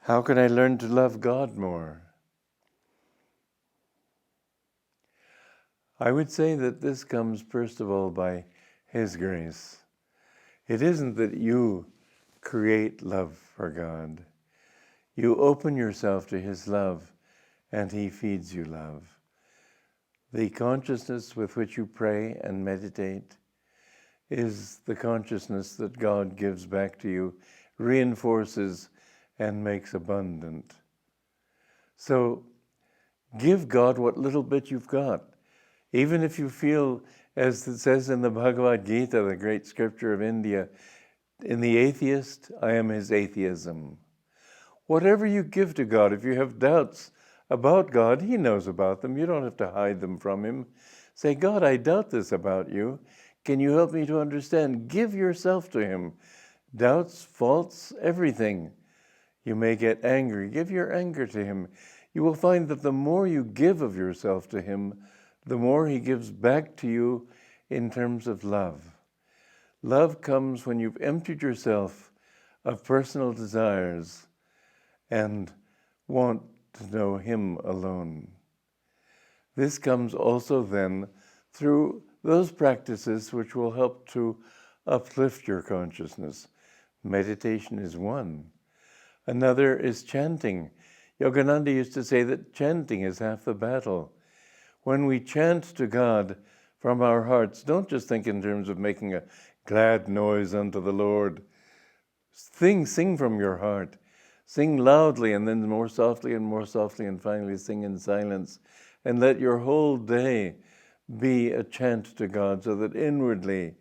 How can I learn to love God more? I would say that this comes first of all by His grace. It isn't that you create love for God. You open yourself to His love and He feeds you love. The consciousness with which you pray and meditate is the consciousness that God gives back to you, reinforces and makes abundant. So give God what little bit you've got. Even if you feel, as it says in the Bhagavad Gita, the great scripture of India, in the atheist, I am his atheism. Whatever you give to God, if you have doubts about God, He knows about them. You don't have to hide them from Him. Say, God, I doubt this about you. Can you help me to understand? Give yourself to Him. Doubts, faults, everything. You may get angry. Give your anger to Him. You will find that the more you give of yourself to Him, the more He gives back to you in terms of love. Love comes when you've emptied yourself of personal desires and want to know Him alone. This comes also then through those practices which will help to uplift your consciousness. Meditation is one. Another is chanting. Yogananda used to say that chanting is half the battle. When we chant to God from our hearts, don't just think in terms of making a glad noise unto the Lord. Sing from your heart. Sing loudly and then more softly and finally sing in silence. And let your whole day be a chant to God so that inwardly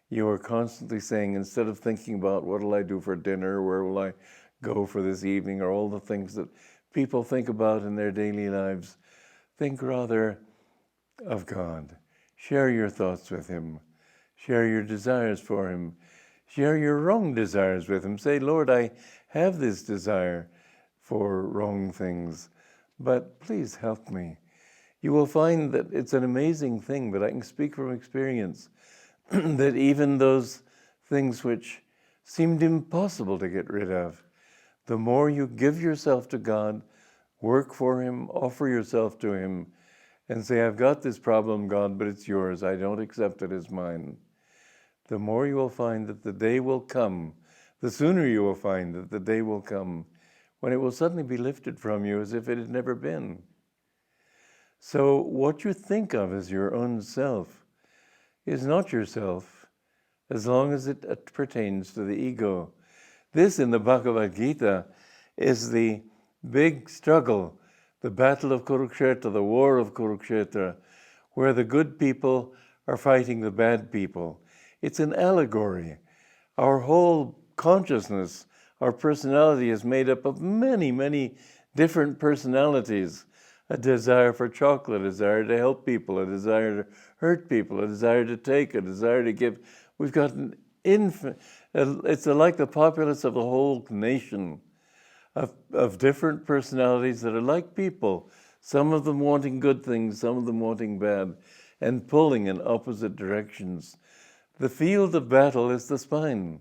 you are constantly saying, instead of thinking about what will I do for dinner, where will I go for this evening, or all the things that people think about in their daily lives, think rather of God. Share your thoughts with Him. Share your desires for Him. Share your wrong desires with Him. Say, Lord, I have this desire for wrong things, but please help me. You will find that it's an amazing thing, but I can speak from experience, that even those things which seemed impossible to get rid of, the more you give yourself to God, work for Him, offer yourself to Him, and say, I've got this problem, God, but it's yours. I don't accept it as mine. The more you will find that the day will come, the sooner you will find that the day will come when it will suddenly be lifted from you as if it had never been. So what you think of as your own self is not yourself as long as it pertains to the ego. This in the Bhagavad Gita is the big struggle, the battle of Kurukshetra, the war of Kurukshetra, where the good people are fighting the bad people. It's an allegory. Our whole consciousness, our personality is made up of many, many different personalities. A desire for chocolate, a desire to help people, a desire to hurt people, a desire to take, a desire to give. We've got an it's like the populace of a whole nation of different personalities that are like people, some of them wanting good things, some of them wanting bad, and pulling in opposite directions. The field of battle is the spine,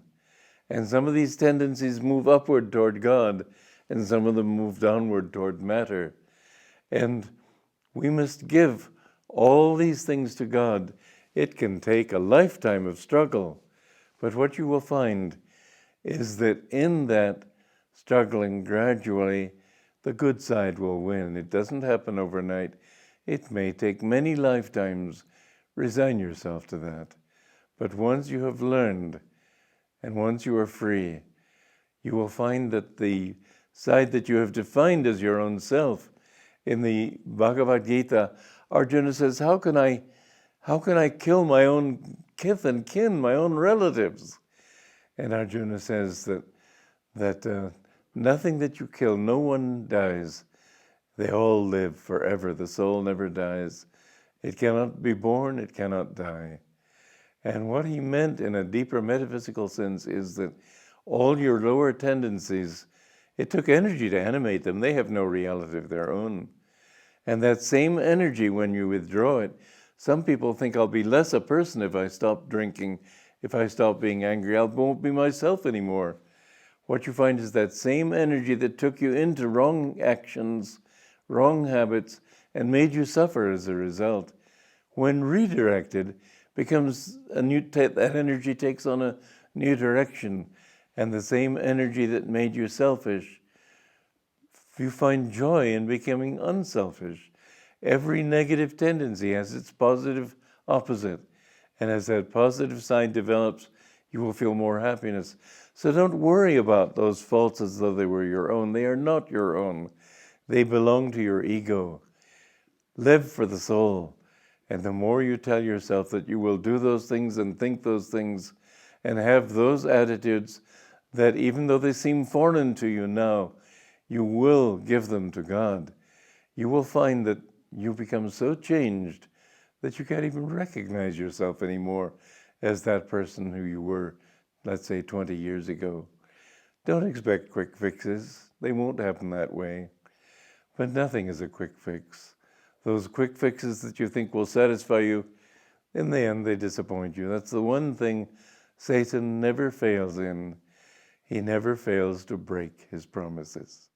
and some of these tendencies move upward toward God, and some of them move downward toward matter. And we must give all these things to God. It can take a lifetime of struggle, but what you will find is that in that struggling gradually, the good side will win. It doesn't happen overnight. It may take many lifetimes. Resign yourself to that. But once you have learned, and once you are free, you will find that the side that you have defined as your own self, in the Bhagavad Gita, Arjuna says, how can I kill my own kith and kin, my own relatives? And Arjuna says that nothing that you kill, no one dies. They all live forever. The soul never dies. It cannot be born, it cannot die. And what he meant in a deeper metaphysical sense is that all your lower tendencies, it took energy to animate them. They have no reality of their own. And that same energy, when you withdraw it, some people think I'll be less a person if I stop drinking, if I stop being angry. I won't be myself anymore. what you find is that same energy that took you into wrong actions, wrong habits, and made you suffer as a result, when redirected, becomes that energy takes on a new direction, and the same energy that made you selfish, you find joy in becoming unselfish. Every negative tendency has its positive opposite, and as that positive side develops, you will feel more happiness. So don't worry about those faults as though they were your own. They are not your own. They belong to your ego. Live for the soul. And the more you tell yourself that you will do those things and think those things and have those attitudes, that even though they seem foreign to you now, you will give them to God, you will find that you become so changed that you can't even recognize yourself anymore as that person who you were, let's say, 20 years ago. Don't expect quick fixes. They won't happen that way. But nothing is a quick fix. Those quick fixes that you think will satisfy you, in the end, they disappoint you. That's the one thing Satan never fails in. He never fails to break his promises.